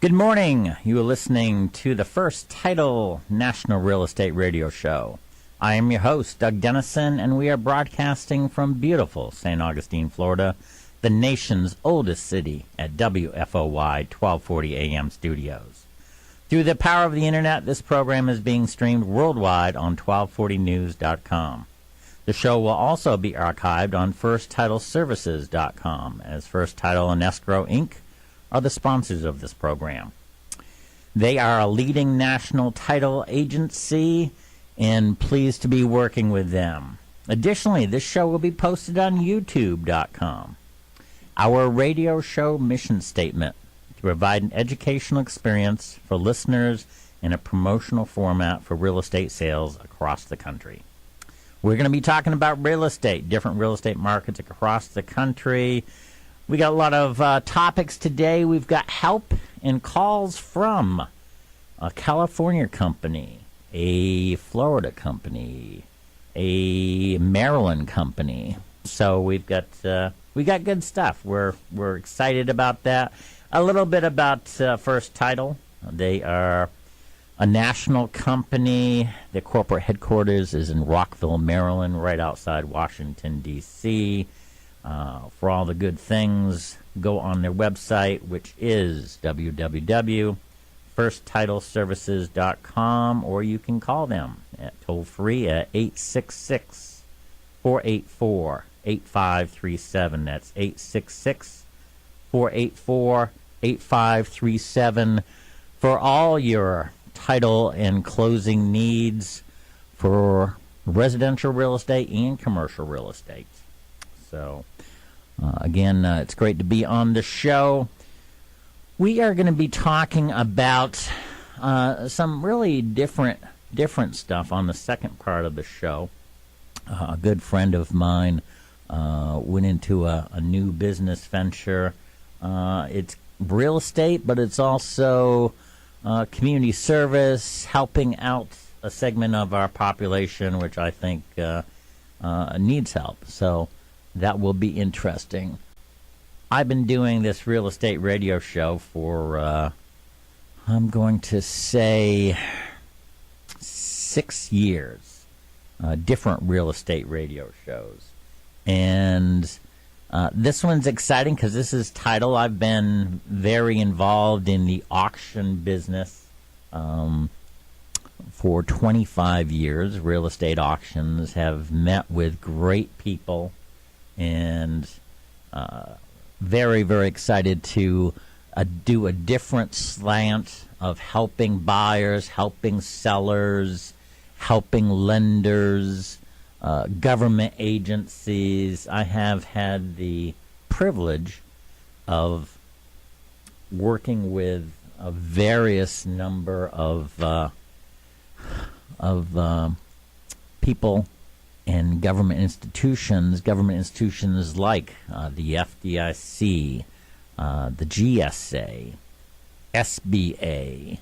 Good morning. You are listening to the First Title National Real Estate Radio Show. I am your host, Doug Dennison, and we are broadcasting from beautiful St. Augustine, Florida, the nation's oldest city, at WFOY 1240 AM studios. Through the power of the internet, this program is being streamed worldwide on 1240news.com. The show will also be archived on FirstTitleServices.com, as First Title and Escrow, Inc. are the sponsors of this program. They are a leading national title agency, and pleased to be working with them. Additionally, this show will be posted on YouTube.com. Our radio show mission statement: to provide an educational experience for listeners in a promotional format for real estate sales across the country. We're going to be talking about real estate, different real estate markets across the country. We got a lot of topics today. We've got help and calls from a California company, a Florida company, a Maryland company. So we got good stuff. We're excited about that. A little bit about First Title. They are a national company. Their corporate headquarters is in Rockville, Maryland, right outside Washington, D.C. For all the good things, go on their website, which is www.firsttitleservices.com, or you can call them at toll-free at 866-484-8537. That's 866-484-8537 for all your title and closing needs for residential real estate and commercial real estate. So, again, it's great to be on the show. We are going to be talking about some really different stuff on the second part of the show. A good friend of mine went into a new business venture. It's real estate, but it's also community service, helping out a segment of our population, which I think needs help. So that will be interesting. I've been doing this real estate radio show for, I'm going to say, 6 years. Different real estate radio shows. And this one's exciting because this is title. I've been very involved in the auction business for 25 years. Real estate auctions, have met with great people, and very, very excited to do a different slant of helping buyers, helping sellers, helping lenders, government agencies. I have had the privilege of working with a various number of people and government institutions like the FDIC, the GSA, SBA,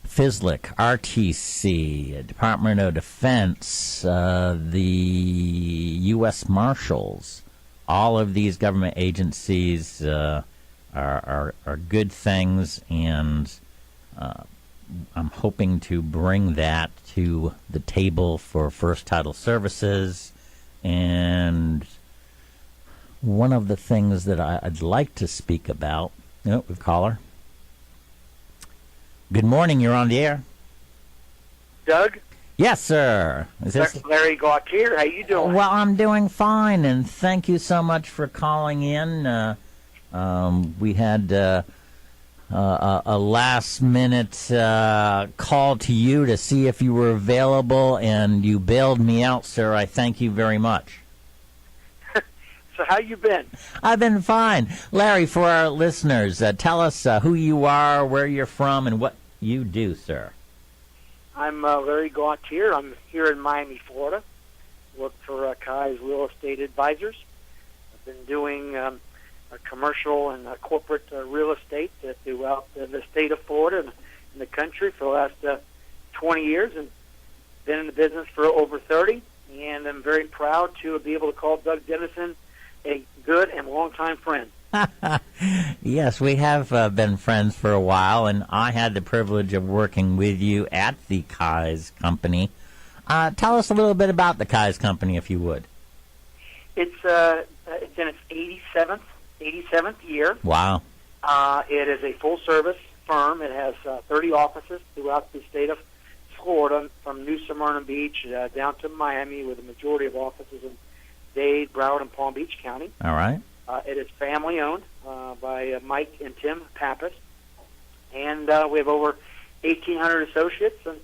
FISLIC, RTC, Department of Defense, the U.S. Marshals. All of these government agencies are good things, and I'm hoping to bring that to the table for First Title Services. And one of the things that I'd like to speak about, we've caller. Good morning, you're on the air. Doug? Yes, sir. Is this Larry Gautier, how you doing? Well, I'm doing fine, and thank you so much for calling in. We had a last-minute call to you to see if you were available, and you bailed me out, sir. I thank you very much. So how you been? I've been fine. Larry, for our listeners, tell us who you are, where you're from, and what you do, sir. I'm Larry Gautier. I'm here in Miami, Florida. Work for Kai's Real Estate Advisors. I've been doing commercial and corporate real estate throughout the state of Florida and in the country for the last 20 years, and been in the business for over 30. And I'm very proud to be able to call Doug Dennison a good and longtime friend. Yes, we have been friends for a while, and I had the privilege of working with you at the Kai's Company. Tell us a little bit about the Kai's Company, if you would. It's in its 87th year. Wow. It is a full-service firm. It has 30 offices throughout the state of Florida, from New Smyrna Beach down to Miami, with a majority of offices in Dade, Broward, and Palm Beach County. All right. It is family-owned by Mike and Tim Pappas, and we have over 1,800 associates, and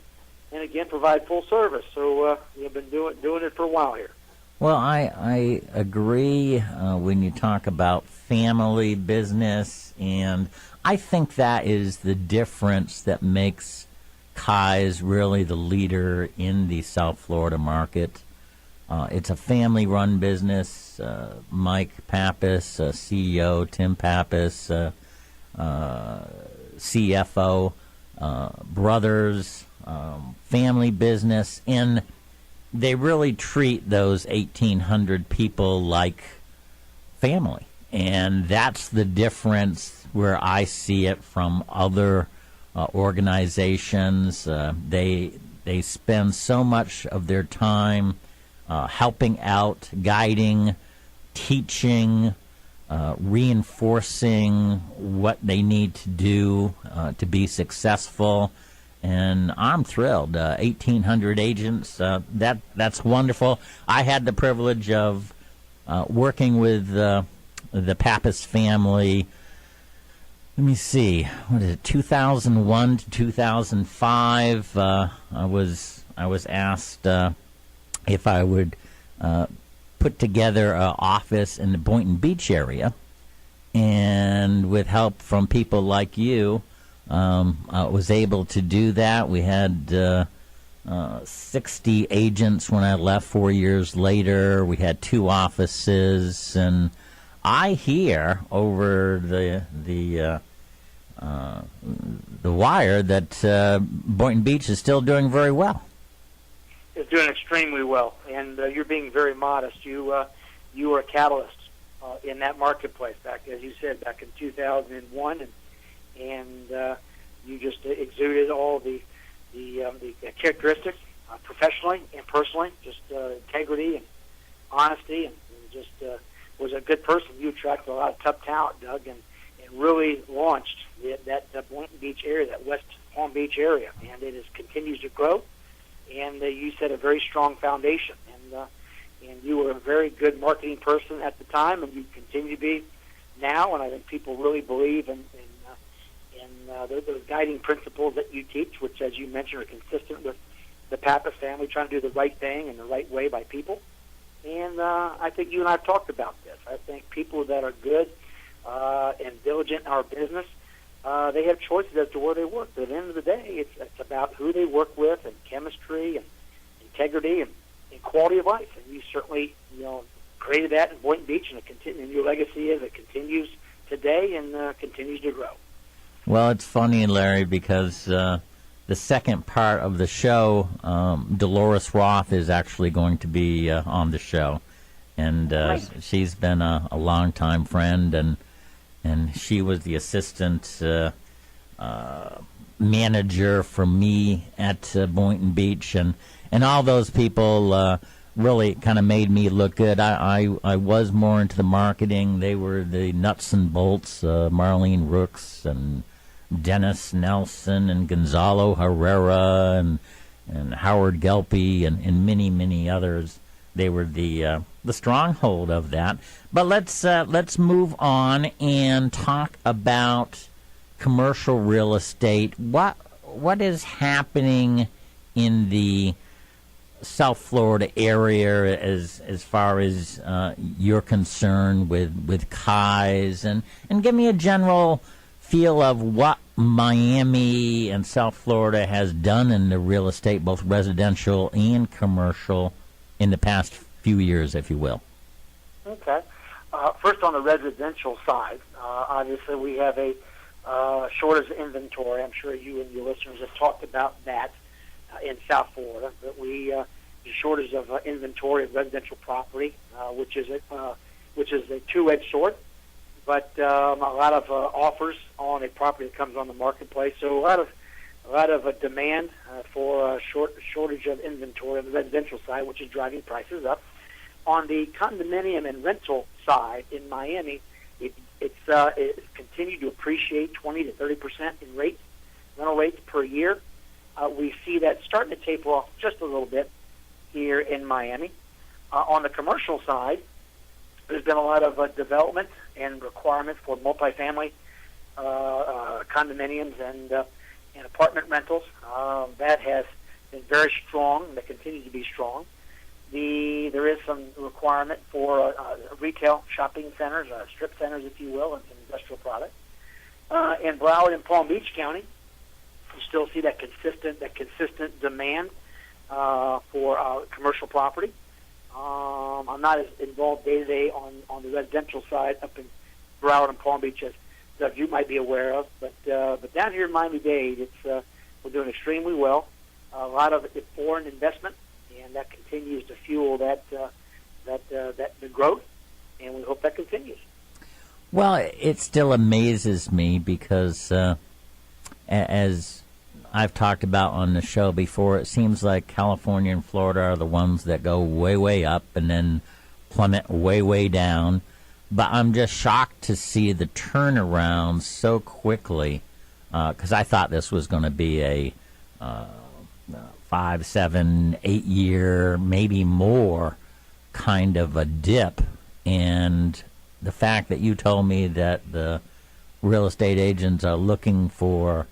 again provide full service. So we've been doing it for a while here. Well, I agree when you talk about family business, and I think that is the difference that makes Kai's really the leader in the South Florida market. It's a family-run business. Mike Pappas, CEO, Tim Pappas, CFO, brothers, family business, and they really treat those 1,800 people like family. And that's the difference where I see it from other organizations. They spend so much of their time helping out, guiding, teaching, reinforcing what they need to do to be successful. And I'm thrilled. 1,800 agents, that's wonderful. I had the privilege of working with the Pappas family. Let me see, what is it, 2001 to 2005. I was asked if I would put together an office in the Boynton Beach area, and with help from people like you, I was able to do that. We had 60 agents when I left 4 years later. We had 2 offices, and I hear over the wire that Boynton Beach is still doing very well. It's doing extremely well, and you're being very modest. You were a catalyst in that marketplace back, as you said, back in 2001, and you just exuded all the characteristics, professionally and personally, just integrity and honesty, and just was a good person. You attracted a lot of top talent, Doug, and really launched that Boynton Beach area, that West Palm Beach area, and it continues to grow. And you set a very strong foundation, and you were a very good marketing person at the time, and you continue to be now. And I think people really believe in those guiding principles that you teach, which, as you mentioned, are consistent with the Pappas family, trying to do the right thing in the right way by people. And I think you and I have talked about this. I think people that are good and diligent in our business, they have choices as to where they work. But at the end of the day, it's about who they work with, and chemistry, and integrity, and quality of life. And you certainly, created that in Boynton Beach, and your legacy is it continues today and continues to grow. Well, it's funny, Larry, because the second part of the show, Dolores Roth is actually going to be on the show, and she's been a longtime friend, and she was the assistant manager for me at Boynton Beach, and all those people really kind of made me look good. I was more into the marketing. They were the nuts and bolts, Marlene Rooks and Dennis Nelson and Gonzalo Herrera and Howard Gelpy and many, many others. They were the stronghold of that. But let's move on and talk about commercial real estate. What is happening in the South Florida area as far as you're concerned with Kai's, and give me a general feel of what Miami and South Florida has done in the real estate, both residential and commercial, in the past few years, if you will. Okay. First, on the residential side, obviously we have a shortage of inventory. I'm sure you and your listeners have talked about that in South Florida, but the shortage of inventory of residential property, which is a two-edged sword. but a lot of offers on a property that comes on the marketplace. So a lot of demand for shortage of inventory on the residential side, which is driving prices up. On the condominium and rental side in Miami, it's continued to appreciate 20 to 30% in rental rates per year. We see that starting to taper off just a little bit here in Miami. On the commercial side, there's been a lot of development and requirements for multifamily condominiums and apartment rentals. That has been very strong. That continues to be strong. There is some requirement for retail shopping centers, strip centers, if you will, and some industrial products. In Broward and Palm Beach County, you still see that consistent demand for commercial property. I'm not as involved day to day on the residential side up in Broward and Palm Beach as Doug, you might be aware of, but down here in Miami-Dade, we're doing extremely well. A lot of it is foreign investment, and that continues to fuel the growth, and we hope that continues. Well, it still amazes me because, as I've talked about on the show before, it seems like California and Florida are the ones that go way, way up and then plummet way, way down. But I'm just shocked to see the turnaround so quickly, because I thought this was going to be a 5, 7, 8 year, maybe more kind of a dip. And the fact that you told me that the real estate agents are looking for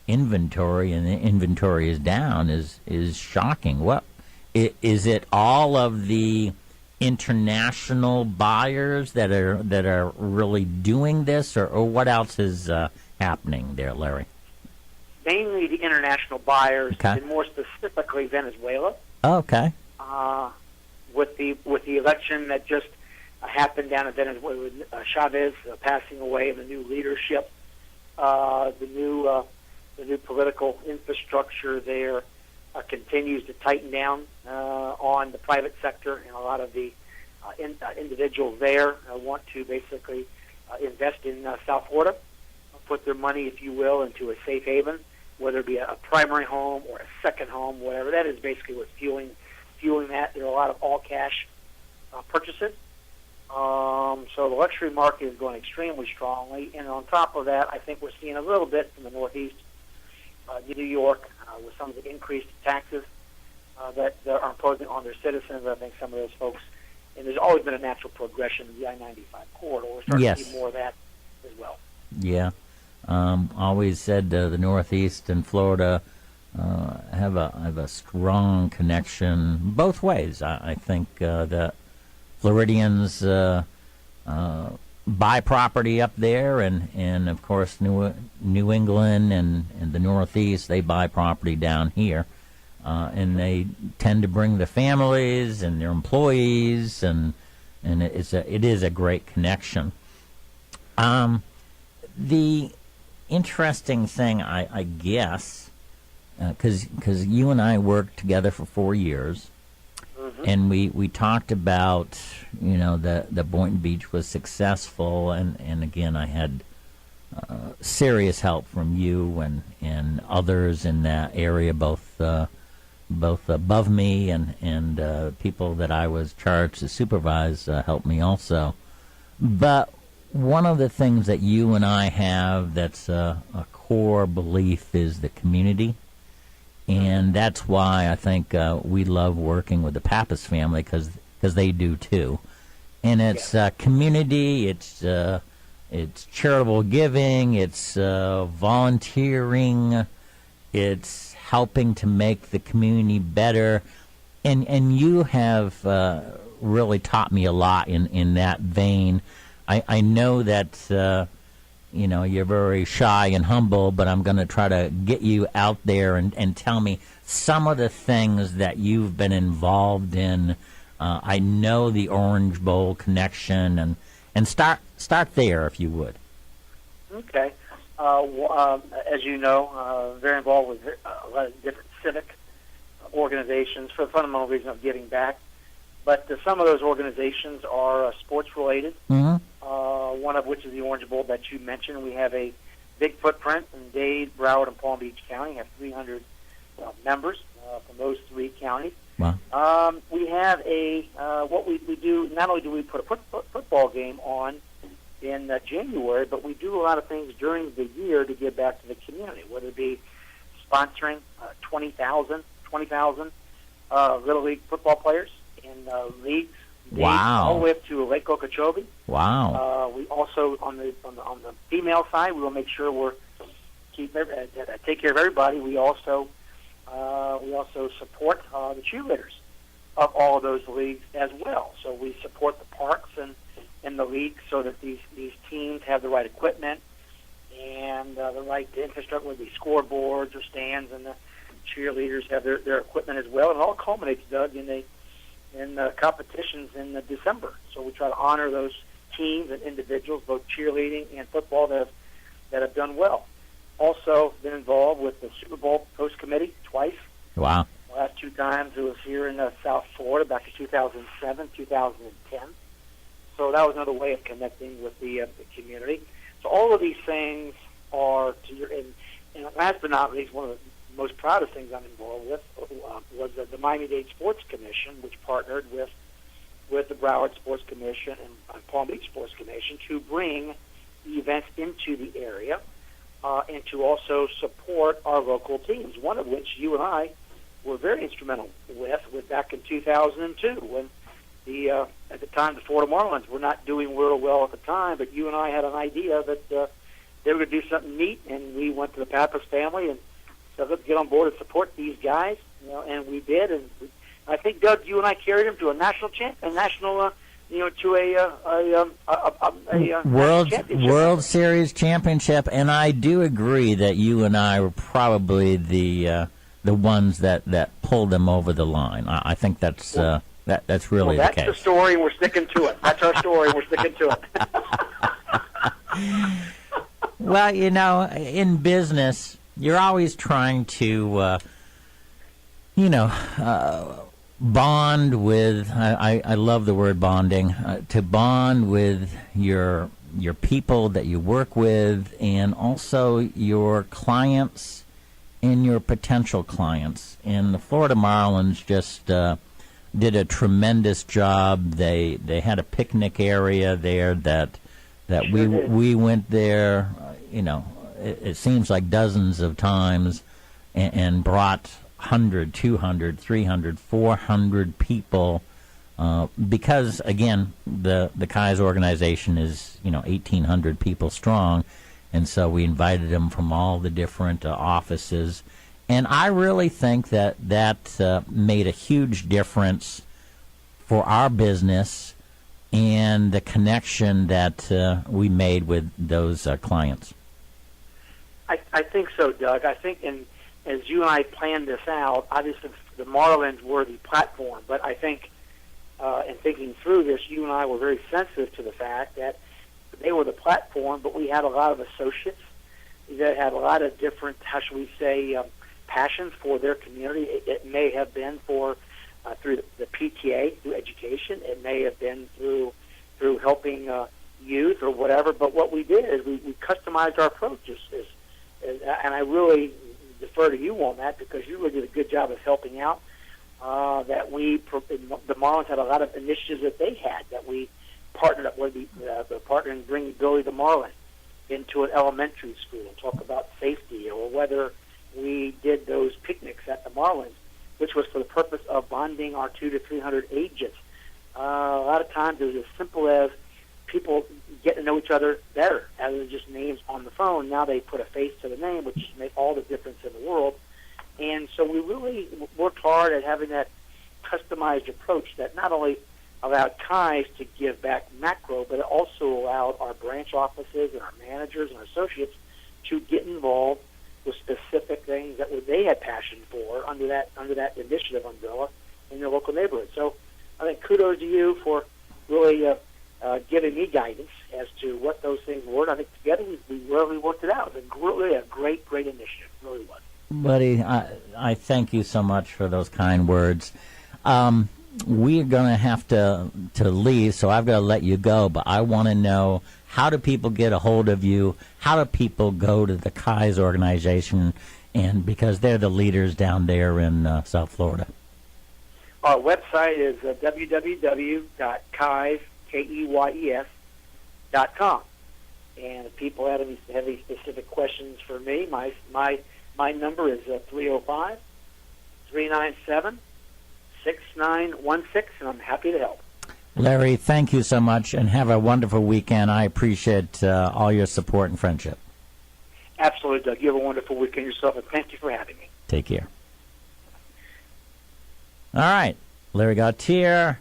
inventory and the inventory is down is shocking. What is it? All of the international buyers that are really doing this, or what else is happening there, Larry? Mainly the international buyers, okay. And more specifically Venezuela. Oh, okay. With the election that just happened down in Venezuela, with Chavez passing away, and the new leadership, the new political infrastructure there continues to tighten down on the private sector, and a lot of the individuals there want to basically invest in South Florida, put their money, if you will, into a safe haven, whether it be a primary home or a second home, whatever. That is basically what's fueling that. There are a lot of all-cash purchases. So the luxury market is going extremely strongly, and on top of that, I think we're seeing a little bit from the Northeast, New York, with some of the increased taxes that are imposing on their citizens. I think some of those folks, and there's always been a natural progression in the I-95 corridor. We're starting to see more of that as well. Yeah. Always said the Northeast and Florida have a strong connection both ways. I think that Floridians buy property up there, and of course New England and the Northeast, they buy property down here, and they tend to bring their families and their employees, and it is a great connection. The interesting thing, I guess, because you and I worked together for 4 years. And we talked about, that Boynton Beach was successful, and again, I had serious help from you and others in that area, both above me and people that I was charged to supervise helped me also. But one of the things that you and I have that's a core belief is the community. And that's why I think we love working with the Pappas family, because they do too. And it's community, it's charitable giving, it's volunteering, it's helping to make the community better. And you have really taught me a lot in that vein. I know that you're very shy and humble, but I'm going to try to get you out there and tell me some of the things that you've been involved in. I know the Orange Bowl connection, and start there if you would. Okay. As you know, very involved with a lot of different civic organizations for the fundamental reason of giving back. But some of those organizations are sports related. Mm-hmm. one of which is the Orange Bowl that you mentioned. We have a big footprint in Dade, Broward, and Palm Beach County. We have 300 members from those three counties. Wow. We have what we do, not only do we put a football game on in January, but we do a lot of things during the year to give back to the community, whether it be sponsoring 20,000 Little League football players in leagues. Wow. All the way up to Lake Okeechobee. Wow. We also, on the female side, we will make sure we're take care of everybody. We also support the cheerleaders of all of those leagues as well. So we support the parks and the leagues so that these teams have the right equipment and the right infrastructure, whether it be scoreboards or stands, and the cheerleaders have their equipment as well. And it all culminates, Doug, in competitions in December. So we try to honor those teams and individuals, both cheerleading and football, that have done well. Also been involved with the Super Bowl host committee twice. Wow. The last two times it was here in South Florida back in 2007, 2010. So that was another way of connecting with the community. So all of these things are and last but not least, one of the most proudest things I'm involved with was the Miami-Dade Sports Commission, which partnered with the Broward Sports Commission and Palm Beach Sports Commission to bring events into the area and to also support our local teams, one of which you and I were very instrumental with back in 2002 when at the time the Florida Marlins were not doing real well at the time, but you and I had an idea that they were going to do something neat, and we went to the Pappas family and said, let's get on board and support these guys, and we did. And I think, Doug, you and I carried them to a national World Series championship, and I do agree that you and I were probably the ones that pulled them over the line. I think that's really the case. That's the story, and we're sticking to it. That's our story, and we're sticking to it. Well, in business, you're always trying to, bond with. I love the word bonding. To bond with your people that you work with, and also your clients and your potential clients. And the Florida Marlins just did a tremendous job. They had a picnic area there that we went there. It seems like dozens of times, and brought 100, 200, 300, 400 people, because, again, the Kai's organization is, 1,800 people strong, and so we invited them from all the different offices. And I really think that made a huge difference for our business and the connection that we made with those clients. I think so, Doug. I think, and as you and I planned this out, obviously the Marlins were the platform, but I think in thinking through this, you and I were very sensitive to the fact that they were the platform, but we had a lot of associates that had a lot of different, how should we say, passions for their community. It may have been through the PTA, through education. It may have been through helping youth or whatever. But what we did is we customized our approach. And I really defer to you on that because you really did a good job of helping out. The Marlins had a lot of initiatives that they had that we partnered up with. The partner in bringing Billy the Marlin into an elementary school and talk about safety, or whether we did those picnics at the Marlins, which was for the purpose of bonding our 200 to 300 agents. A lot of times it was as simple as people get to know each other better, other than just names on the phone. Now they put a face to the name, which makes all the difference in the world. And so we really worked hard at having that customized approach that not only allowed Kai's to give back macro, but it also allowed our branch offices and our managers and our associates to get involved with specific things that they had passion for under that initiative umbrella in their local neighborhood. So I think kudos to you for really giving me guidance as to what those things were. And I think together we really worked it out. It was really a great initiative. It really was. Buddy, I thank you so much for those kind words. We're going to have to leave, so I've got to let you go, but I want to know, how do people get a hold of you? How do people go to the KAIS organization? And because they're the leaders down there in South Florida. Our website is www.keyes.com. And if people have any specific questions for me, my number is 305-397-6916, and I'm happy to help. Larry, thank you so much, and have a wonderful weekend. I appreciate all your support and friendship. Absolutely, Doug. You have a wonderful weekend yourself, and thank you for having me. Take care. All right, Larry Gautier,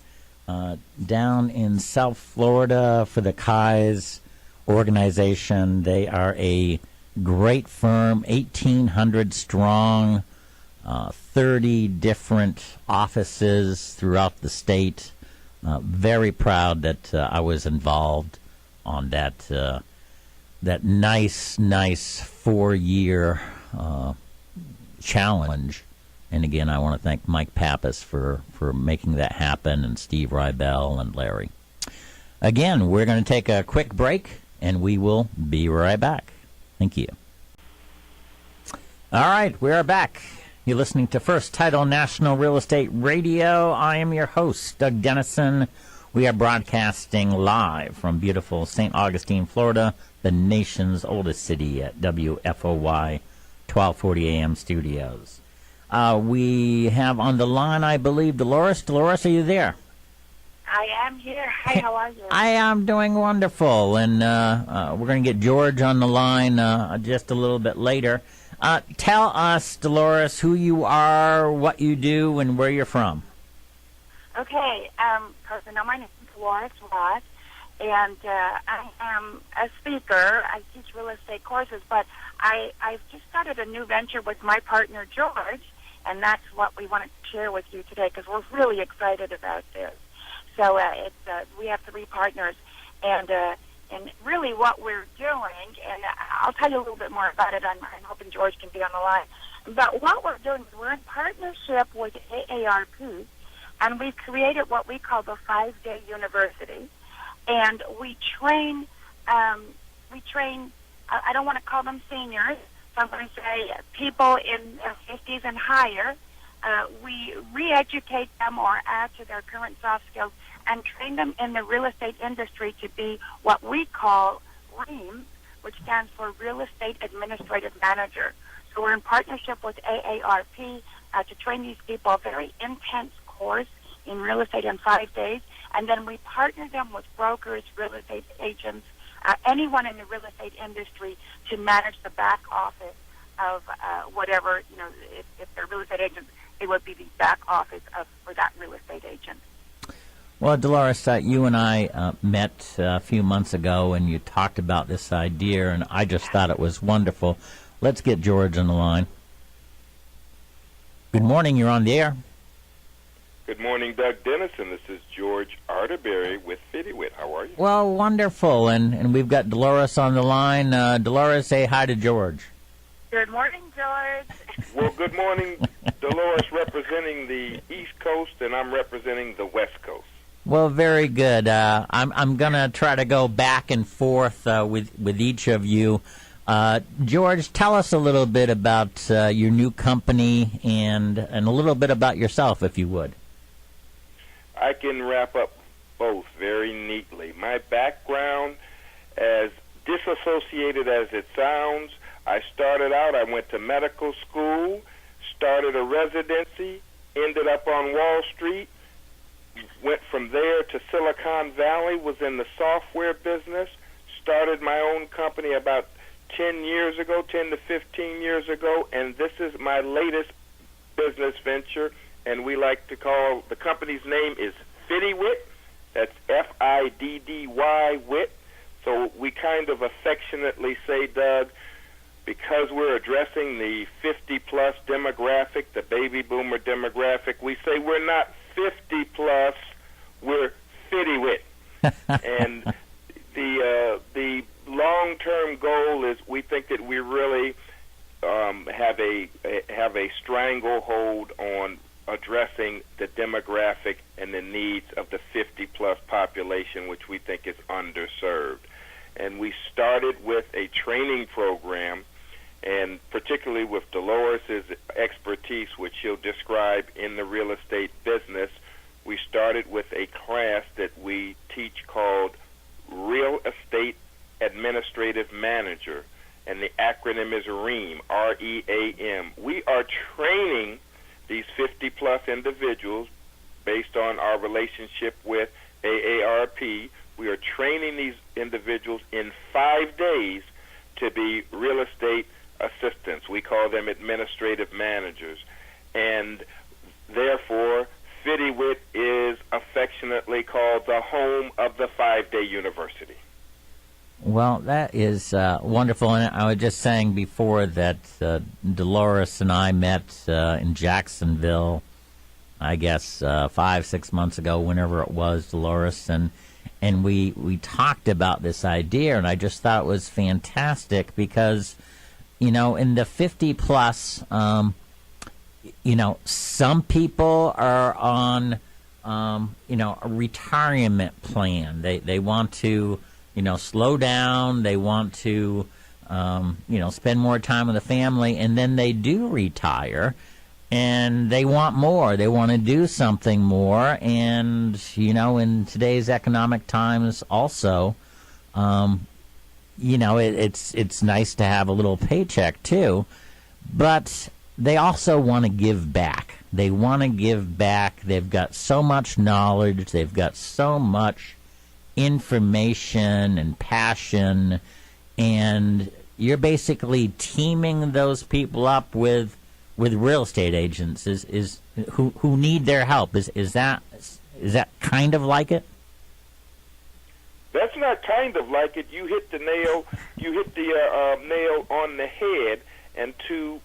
down in South Florida for the KAIS organization. They are a great firm, 1,800 strong, 30 different offices throughout the state. Very proud that I was involved on that nice 4-year challenge. And again, I want to thank Mike Pappas for making that happen, and Steve Rybell and Larry. Again, we're going to take a quick break, and we will be right back. Thank you. All right, we are back. You're listening to First Title National Real Estate Radio. I am your host, Doug Dennison. We are broadcasting live from beautiful St. Augustine, Florida, the nation's oldest city, at WFOY 1240 AM studios. We have on the line, I believe, Dolores. Dolores, are you there? I am here. Hi, how are you? I am doing wonderful, and we're going to get George on the line just a little bit later. Tell us, Dolores, who you are, what you do, and where you're from. Okay, personal, my name is Dolores Roth, and I am a speaker. I teach real estate courses, but I've just started a new venture with my partner, George, and that's what we want to share with you today, because we're really excited about this. So we have 3 partners, and really what we're doing, and I'll tell you a little bit more about it. I'm hoping George can be on the line. But what we're doing is we're in partnership with AARP, and we've created what we call the 5-day university. And we train, I don't want to call them seniors, so I'm going to say people in their 50s and higher. We re-educate them or add to their current soft skills and train them in the real estate industry to be what we call REAMS, which stands for Real Estate Administrative Manager. So we're in partnership with AARP to train these people, a very intense course in real estate in 5 days, and then we partner them with brokers, real estate agents, anyone in the real estate industry to manage the back office of whatever, if they're real estate agents, it would be the back office for that real estate agent. Well, Dolores, you and I met a few months ago, and you talked about this idea, and I just thought it was wonderful. Let's get George on the line. Good morning. You're on the air. Good morning, Doug Dennison. This is George Arterberry with fiddywit. How are you? Well, wonderful. And we've got Dolores on the line. Dolores, say hi to George. Good morning, George. Well, good morning, Dolores, representing the East Coast, and I'm representing the West Coast. Well, very good. I'm going to try to go back and forth with each of you. George, tell us a little bit about your new company and a little bit about yourself, if you would. I can wrap up both very neatly. My background, as disassociated as it sounds, I started out, I went to medical school, started a residency, ended up on Wall Street, went from there to Silicon Valley, was in the software business, started my own company about 10 to 15 years ago, and this is my latest business venture, and we like to call, the company's name is fiddywit. That's F-I-D-D-Y wit. So we kind of affectionately say, Doug, because we're addressing the 50-plus demographic, the baby boomer demographic, we say we're not 50-plus, we're fiddywit. And the long-term goal is we think that we really have a stranglehold on addressing the demographic and the needs of the 50-plus population, which we think is underserved. and we started with a training program, and particularly with Dolores' expertise, which she'll describe in the real estate business, we started with a class that we teach called Real Estate Administrative Manager, and the acronym is REAM, R-E-A-M. We are training these 50-plus individuals based on our relationship with AARP. We are training these individuals in 5 days to be real estate assistants. We call them administrative managers. And therefore, fiddywit is affectionately called the home of the 5-day university. Well, that is wonderful. And I was just saying before that Dolores and I met in Jacksonville, I guess 5-6 months ago, whenever it was, Dolores, and we talked about this idea, and I just thought it was fantastic because, in the 50-plus, some people are on, a retirement plan. They want to slow down. They want to, spend more time with the family, and then they do retire, and they want more. They want to do something more, and in today's economic times, also, it's nice to have a little paycheck too, but they also want to give back. They want to give back. They've got so much knowledge. They've got so much information and passion, and you're basically teaming those people up with real estate agents who need their help. Is that kind of like it? That's not kind of like it. You hit the nail. You hit the nail on the head. And to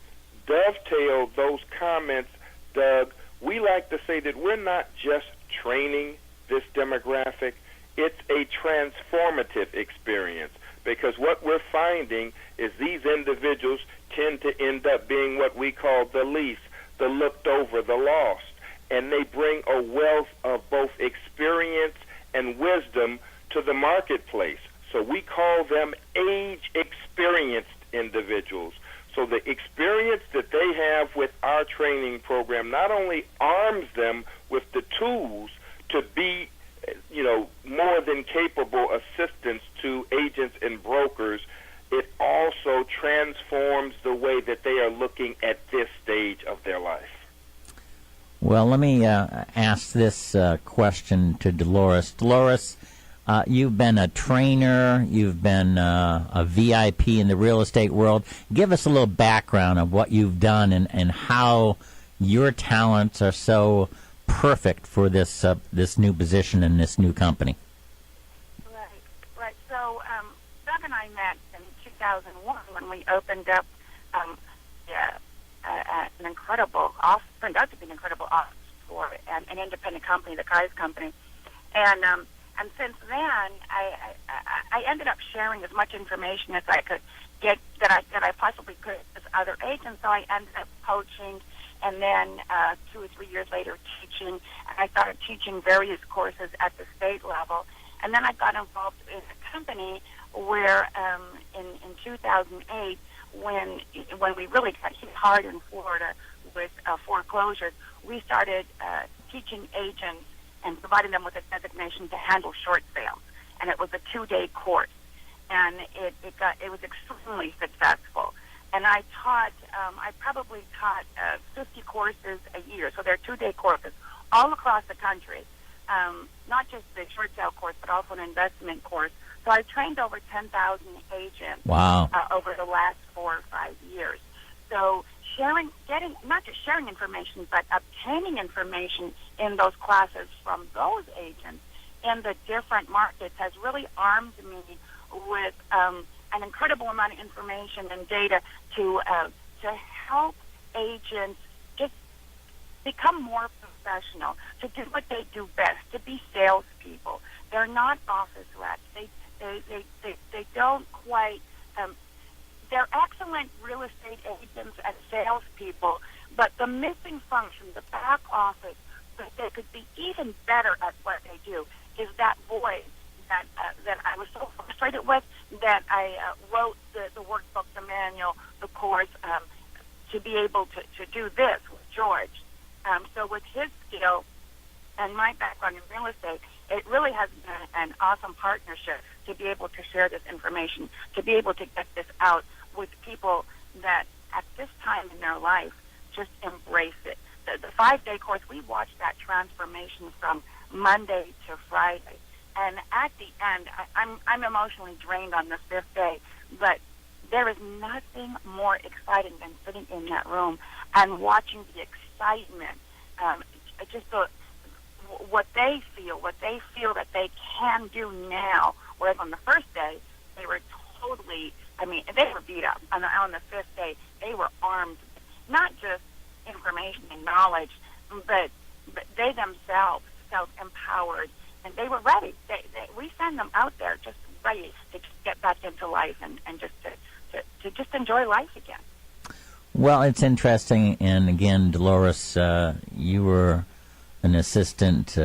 dovetail those comments, Doug, we like to say that we're not just training this demographic. It's a transformative experience, because what we're finding is these individuals tend to end up being what we call the least, the looked over, the lost, and they bring a wealth of both experience and wisdom to the marketplace. So we call them age-experienced individuals. So the experience that they have with our training program not only arms them with the tools to be more than capable assistants to agents and brokers, it also transforms the way that they are looking at this stage of their life. Well, let me ask this question to Dolores. Dolores, you've been a trainer, you've been a VIP in the real estate world. Give us a little background of what you've done and how your talents are so perfect for this new position in this new company. Right. So Doug and I met in 2001 when we opened up an incredible office, turned out to be an incredible office for an independent company, the Kai's company, and since then I ended up sharing as much information as I could get that I possibly could with other agents. So I ended up coaching. And then 2 or 3 years later, teaching. And I started teaching various courses at the state level. And then I got involved in a company where in 2008, when we really got hit hard in Florida with foreclosures, we started teaching agents and providing them with a designation to handle short sales. And it was a 2-day course. And it was extremely successful. And I probably taught 50 courses a year. So they're 2-day courses all across the country, not just the short sale course, but also an investment course. So I trained over 10,000 agents. Wow. Over the last 4 or 5 years. So not just sharing information, but obtaining information in those classes from those agents in the different markets has really armed me with an incredible amount of information and data to help agents just become more professional, to do what they do best, to be salespeople. They're not office reps. They don't quite. They're excellent real estate agents and salespeople, but the missing function, the back office, that they could be even better at what they do, is that voice that I was so frustrated with that I wrote the workbook, the manual, the course to be able to do this with George. So with his skill and my background in real estate, it really has been an awesome partnership to be able to share this information, to be able to get this out with people that at this time in their life just embrace it. The 5-day course, we watched that transformation from Monday to Friday. And at the end, I'm emotionally drained on the 5th day, but there is nothing more exciting than sitting in that room and watching the excitement, what they feel that they can do now. Whereas on the first day, they were totally, they were beat up. On the 5th day, they were armed, not just information and knowledge, but they themselves felt empowered, and they were ready. We send them out there just ready to just get back into life and just to just enjoy life again. Well, it's interesting, and again, Dolores, you were an assistant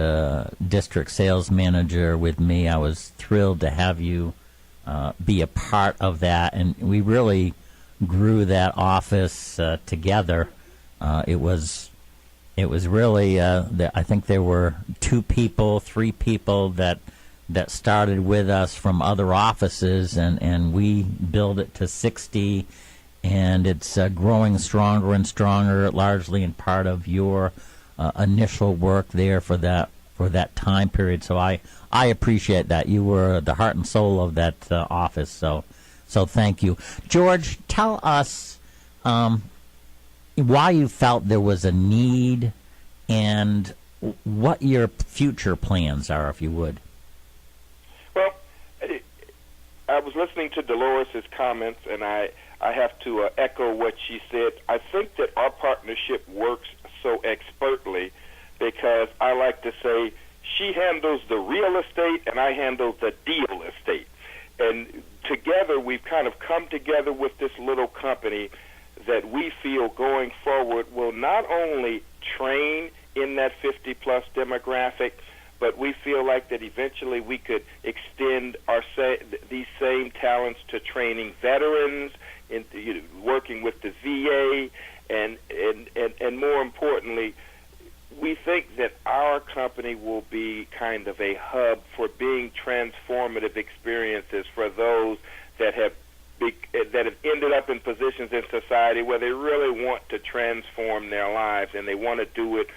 district sales manager with me. I was thrilled to have you be a part of that, and we really grew that office together. It was really, I think there were 3 people that started with us from other offices, and we built it to 60, and it's growing stronger and stronger, largely in part of your initial work there for that time period. So I appreciate that. You were the heart and soul of that office. So thank you, George. Tell us why you felt there was a need and what your future plans are, if you would. Well, I was listening to Dolores' comments, and I have to echo what she said. I think that our partnership works so expertly because I like to say she handles the real estate and I handle the deal estate. And together we've kind of come together with this little company that we feel going forward will not only train in that 50-plus demographic, but we feel like that eventually we could extend these same talents to training veterans, working with the VA, and more importantly, we think that our company will be kind of a hub for being transformative experiences for those that have ended up in positions in society where they really want to transform their lives, and they want to do it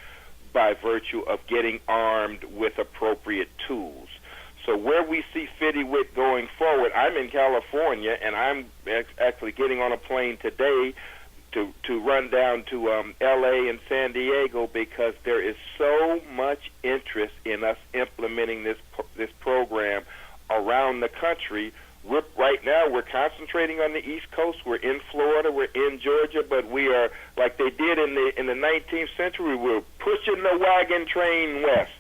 by virtue of getting armed with appropriate tools. So where we see fiddywit going forward, I'm in California, and I'm actually getting on a plane today to run down to L.A. and San Diego because there is so much interest in us implementing this program around the country. Right now, we're concentrating on the East Coast. We're in Florida. We're in Georgia. But we are, like they did in the 19th century, we're pushing the wagon train west.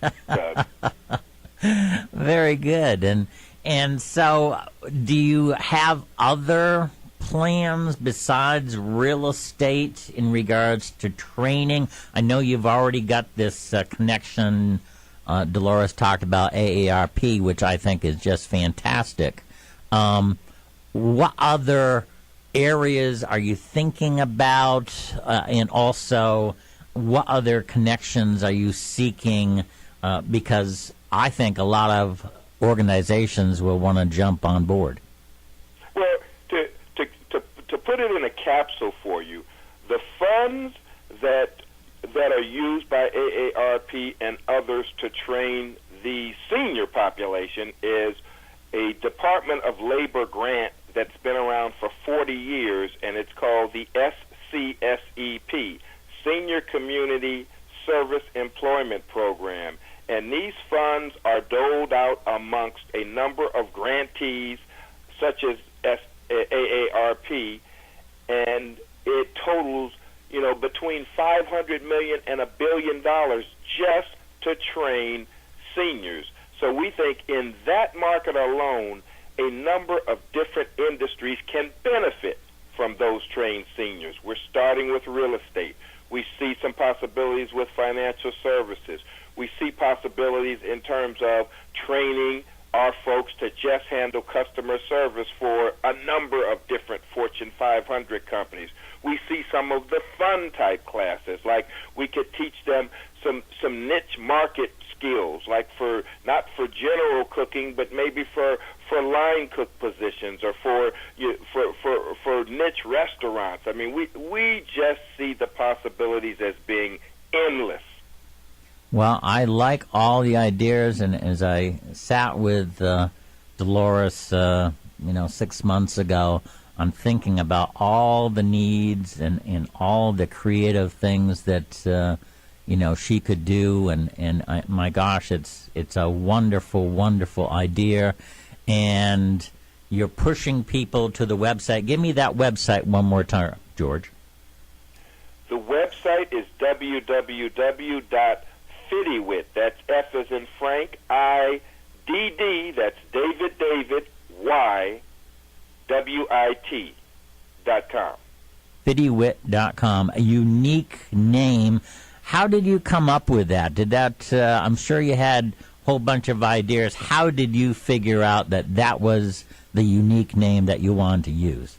Very good. And so do you have other plans besides real estate in regards to training? I know you've already got this connection. Dolores talked about AARP, which I think is just fantastic. What other areas are you thinking about, and also what other connections are you seeking? Because I think a lot of organizations will want to jump on board. Well, to put it in a capsule for you, the funds that are used by AARP and others to train the senior population is a Department of Labor grant that's been around for 40 years, and it's called the SCSEP, Senior Community Service Employment Program. And these funds are doled out amongst a number of grantees, such as AARP, and it totals, between $500 million and $1 billion just to train seniors. So we think in that market alone, a number of different industries can benefit from those trained seniors. We're starting with real estate. We see some possibilities with financial services. We see possibilities in terms of training our folks to just handle customer service for a number of different Fortune 500 companies. We see some of the fun type classes, like we could teach them some niche market skills, like for not for general cooking, but maybe for line cook positions or for niche restaurants. I mean, we just see the possibilities as being endless. Well, I like all the ideas, and as I sat with Dolores, 6 months ago, I'm thinking about all the needs and all the creative things that she could do, and my gosh, it's a wonderful, wonderful idea, and you're pushing people to the website. Give me that website one more time, George. The website is www.fiddywit. That's F as in Frank, I-D-D, that's David, Y, WIT.com. fiddywit.com, a unique name. How did you come up with that? I'm sure you had a whole bunch of ideas. How did you figure out that was the unique name that you wanted to use?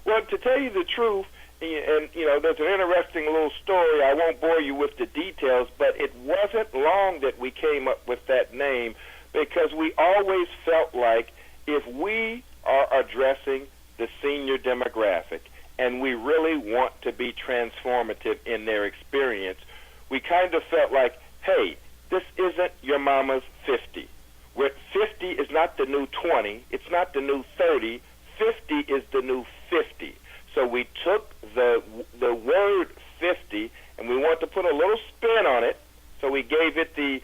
Well, to tell you the truth, and there's an interesting little story. I won't bore you with the details, but it wasn't long that we came up with that name, because we always felt like if we are addressing the senior demographic and we really want to be transformative in their experience, we kind of felt like, hey, this isn't your mama's 50. Where 50 is not the new 20, it's not the new 30, 50 is the new 50. So we took the word 50 and we wanted to put a little spin on it. So we gave it the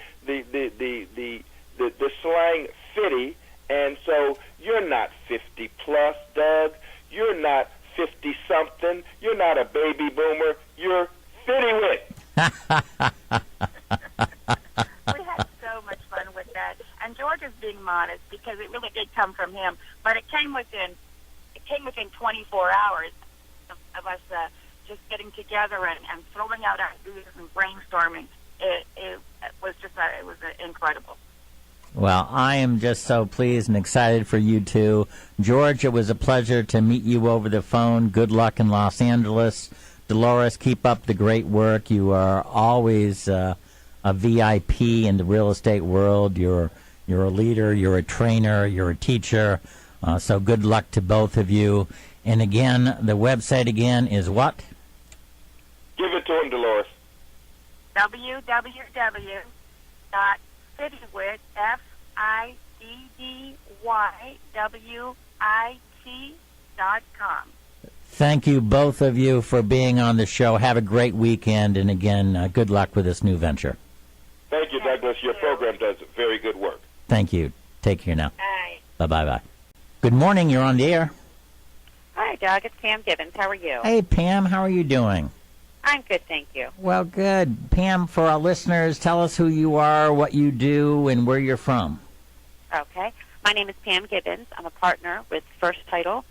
slang fitty. And so you're not 50 plus, Doug. You're not 50 something. You're not a baby boomer. You're fiddywit. We had so much fun with that. And George is being modest because it really did come from him. But it came within 24 hours of us just getting together and throwing out ideas and brainstorming. It was incredible. Well, I am just so pleased and excited for you two. George, it was a pleasure to meet you over the phone. Good luck in Los Angeles. Dolores, keep up the great work. You are always a VIP in the real estate world. You're a leader, you're a trainer, you're a teacher. So good luck to both of you. And again, the website again is what? Give it to him, Dolores. www.fiddywit, FIDDYWIT.com. Thank you, both of you, for being on the show. Have a great weekend. And again, good luck with this new venture. Thank you, Douglas. Your program does very good work. Thank you. Take care now. Bye. Bye-bye-bye. Good morning. You're on the air. Hi, Doug. It's Pam Gibbons. How are you? Hey, Pam. How are you doing? I'm good, thank you. Well, good. Pam, for our listeners, tell us who you are, what you do, and where you're from. Okay. My name is Pam Gibbons. I'm a partner with First Title,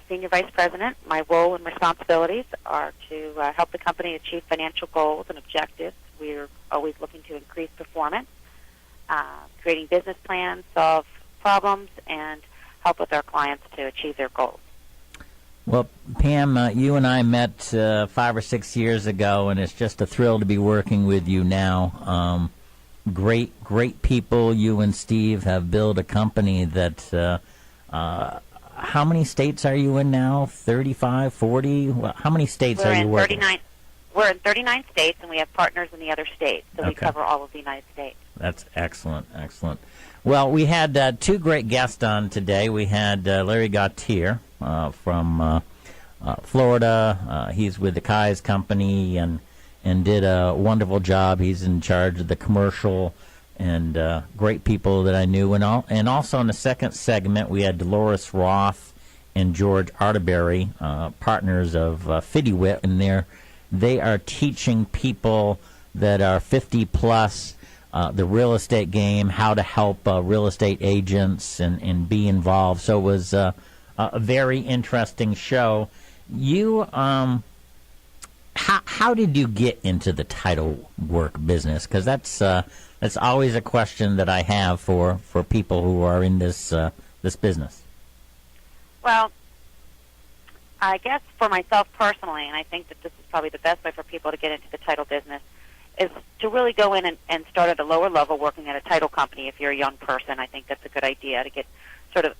Senior Vice President. My role and responsibilities are to help the company achieve financial goals and objectives. We're always looking to increase performance, creating business plans, solve problems, and help with our clients to achieve their goals. Well, Pam, you and I met 5 or 6 years ago, and it's just a thrill to be working with you now. Great people. You and Steve have built a company that, how many states are you in now? 35, 40? Well, how many states are you working in? We're in 39 states, and we have partners in the other states, so we cover all of the United States. That's excellent, excellent. Well, we had two great guests on today. We had Larry Gautier from Florida. He's with the Kai's company and did a wonderful job. He's in charge of the commercial, and great people that I knew. And also in the second segment, we had Dolores Roth and George Arterberry, partners of fiddywit, and they are teaching people that are 50 plus the real estate game, how to help real estate agents and be involved. So it was a very interesting show. You, how how did you get into the title work business? Because that's always a question that I have for people who are in this business. Well, I guess for myself personally, and I think that this is probably the best way for people to get into the title business, is to really go in and start at a lower level working at a title company. If you're a young person, I think that's a good idea to get sort of,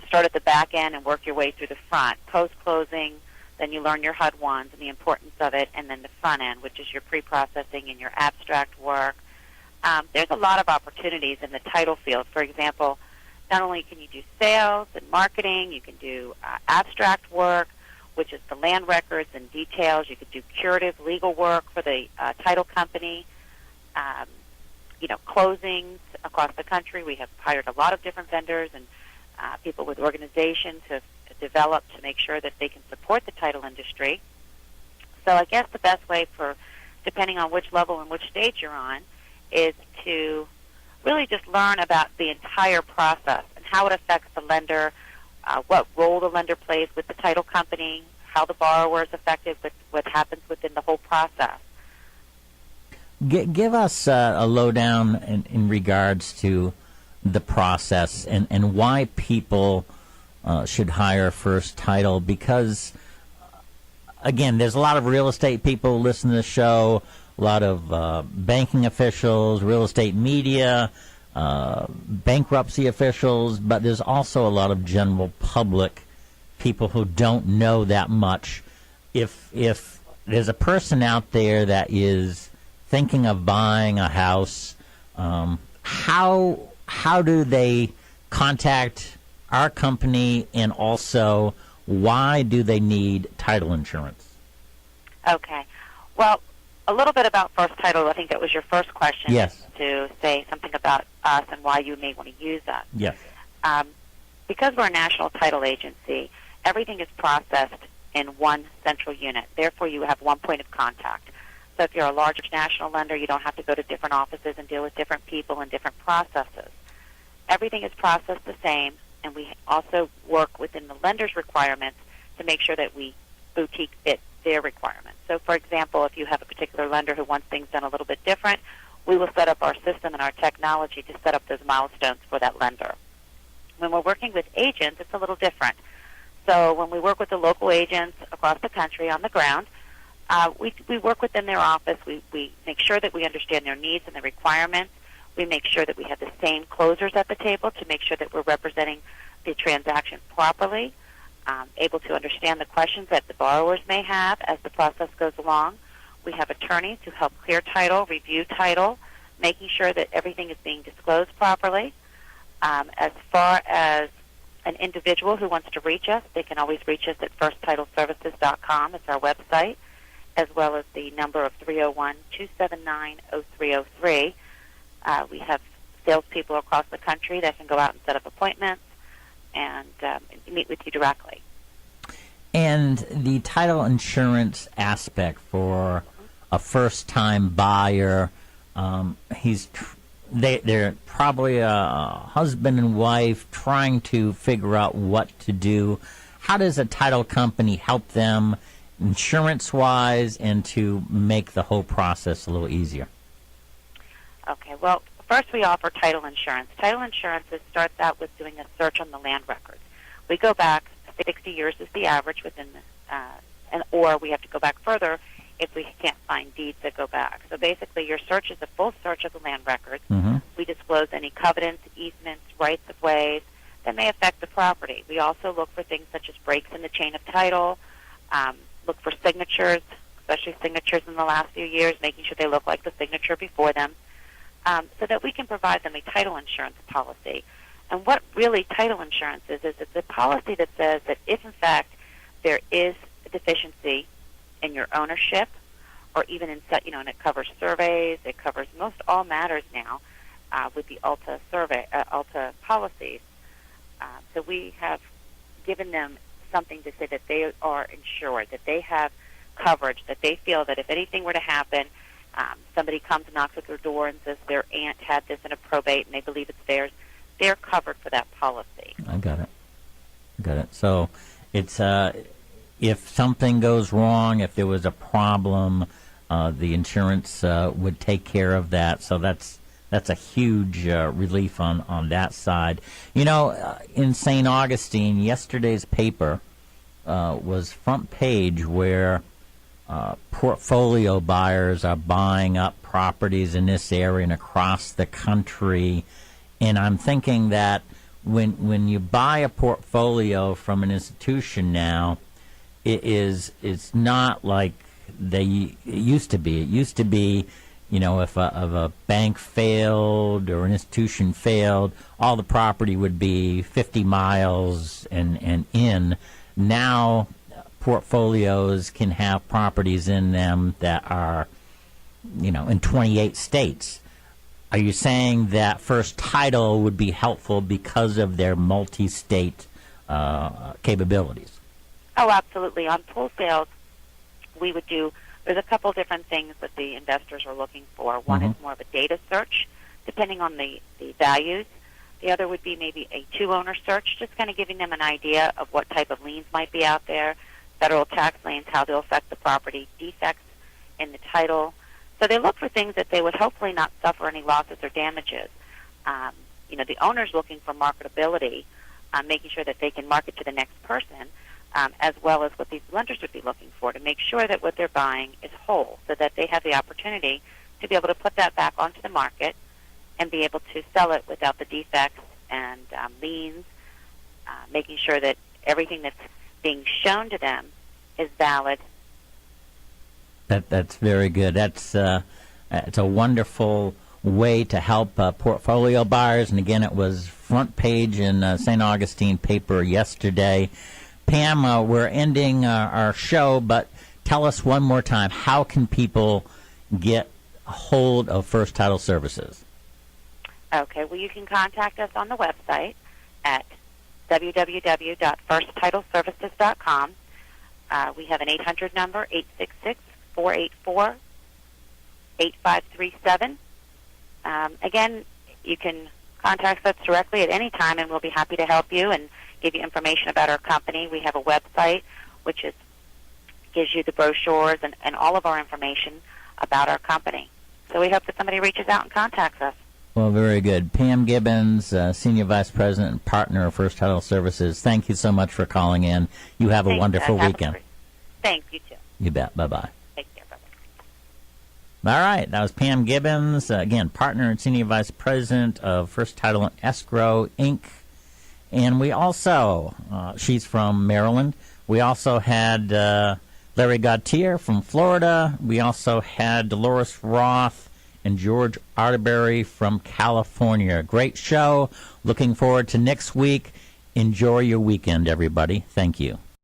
start at the back end and work your way through the front. Post-closing, then you learn your HUD ones and the importance of it, and then the front end, which is your pre-processing and your abstract work. There's a lot of opportunities in the title field. For example, not only can you do sales and marketing, you can do abstract work, which is the land records and details. You could do curative legal work for the title company. Closings across the country. We have hired a lot of different vendors and people with organizations to develop to make sure that they can support the title industry. So I guess the best way for, depending on which level and which stage you're on, is to really just learn about the entire process and how it affects the lender, what role the lender plays with the title company, how the borrower is affected with what happens within the whole process. Give us a lowdown in regards to the process and why people should hire First Title, because, again, there's a lot of real estate people who listen to the show, a lot of banking officials, real estate media, bankruptcy officials, but there's also a lot of general public people who don't know that much. If there's a person out there that is thinking of buying a house, how do they contact our company, and also why do they need title insurance? Okay. Well, a little bit about First Title. I think that was your first question. Yes. To say something about us and why you may want to use us. Yes. Because we're a national title agency, everything is processed in one central unit. Therefore, you have one point of contact. So if you're a large national lender, you don't have to go to different offices and deal with different people and different processes. Everything is processed the same, and we also work within the lender's requirements to make sure that we boutique fit their requirements. So, for example, if you have a particular lender who wants things done a little bit different, we will set up our system and our technology to set up those milestones for that lender. When we're working with agents, it's a little different. So when we work with the local agents across the country on the ground, we work within their office. We make sure that we understand their needs and their requirements. We make sure that we have the same closers at the table to make sure that we're representing the transaction properly, able to understand the questions that the borrowers may have as the process goes along. We have attorneys who help clear title, review title, making sure that everything is being disclosed properly. As far as an individual who wants to reach us, they can always reach us at firsttitleservices.com. It's our website, as well as the number of 301-279-0303. We have salespeople across the country that can go out and set up appointments and meet with you directly. And the title insurance aspect for a first-time buyer, they're probably a husband and wife trying to figure out what to do. How does a title company help them insurance-wise and to make the whole process a little easier? Okay, well, first we offer title insurance. Title insurance starts out with doing a search on the land records. We go back 60 years is the average within or we have to go back further if we can't find deeds that go back. So basically your search is a full search of the land records. Mm-hmm. We disclose any covenants, easements, rights of ways that may affect the property. We also look for things such as breaks in the chain of title, look for signatures, especially signatures in the last few years, making sure they look like the signature before them, so that we can provide them a title insurance policy. And what really title insurance is it's a policy that says that if, in fact, there is a deficiency in your ownership, or even in, and it covers surveys, it covers most all matters now with the Alta policies. So we have given them something to say that they are insured, that they have coverage, that they feel that if anything were to happen, somebody comes and knocks at their door and says their aunt had this in a probate and they believe it's theirs, they're covered for that policy. I got it. So it's if something goes wrong, if there was a problem, the insurance would take care of that. So that's a huge relief on that side. You know, in St. Augustine, yesterday's paper was front page where portfolio buyers are buying up properties in this area and across the country. And I'm thinking that when you buy a portfolio from an institution now, it's not like it used to be. It used to be, you know, if a bank failed or an institution failed, all the property would be 50 miles and in. Now portfolios can have properties in them that are, you know, in 28 states. Are you saying that First Title would be helpful because of their multi-state capabilities? Oh, absolutely. On pool sales, we would do, there's a couple different things that the investors are looking for. One is more of a data search, depending on the values. The other would be maybe a two-owner search, just kind of giving them an idea of what type of liens might be out there, federal tax liens, how they'll affect the property, defects in the title. So they look for things that they would hopefully not suffer any losses or damages. You know, the owner's looking for marketability, making sure that they can market to the next person, as well as what these lenders would be looking for to make sure that what they're buying is whole, so that they have the opportunity to be able to put that back onto the market and be able to sell it without the defects and liens, making sure that everything that's being shown to them is valid. That's very good. It's a wonderful way to help portfolio buyers. And again, it was front page in St. Augustine paper yesterday. Pam, we're ending our show, but tell us one more time, how can people get a hold of First Title Services? Okay, well, you can contact us on the website at www.firsttitleservices.com. We have an 800 number, 866-484-8537. Again, you can contact us directly at any time, and we'll be happy to help you and give you information about our company. We have a website which gives you the brochures and all of our information about our company. So we hope that somebody reaches out and contacts us. Well, very good. Pam Gibbons, Senior Vice President and Partner of First Title Services, thank you so much for calling in. You have a wonderful weekend. Thanks, you too. You bet. Bye-bye. Take care. Bye-bye. All right. That was Pam Gibbons, again, Partner and Senior Vice President of First Title and Escrow, Inc. And we also, she's from Maryland. We also had Larry Gautier from Florida. We also had Dolores Roth and George Arterberry from California. Great show. Looking forward to next week. Enjoy your weekend, everybody. Thank you.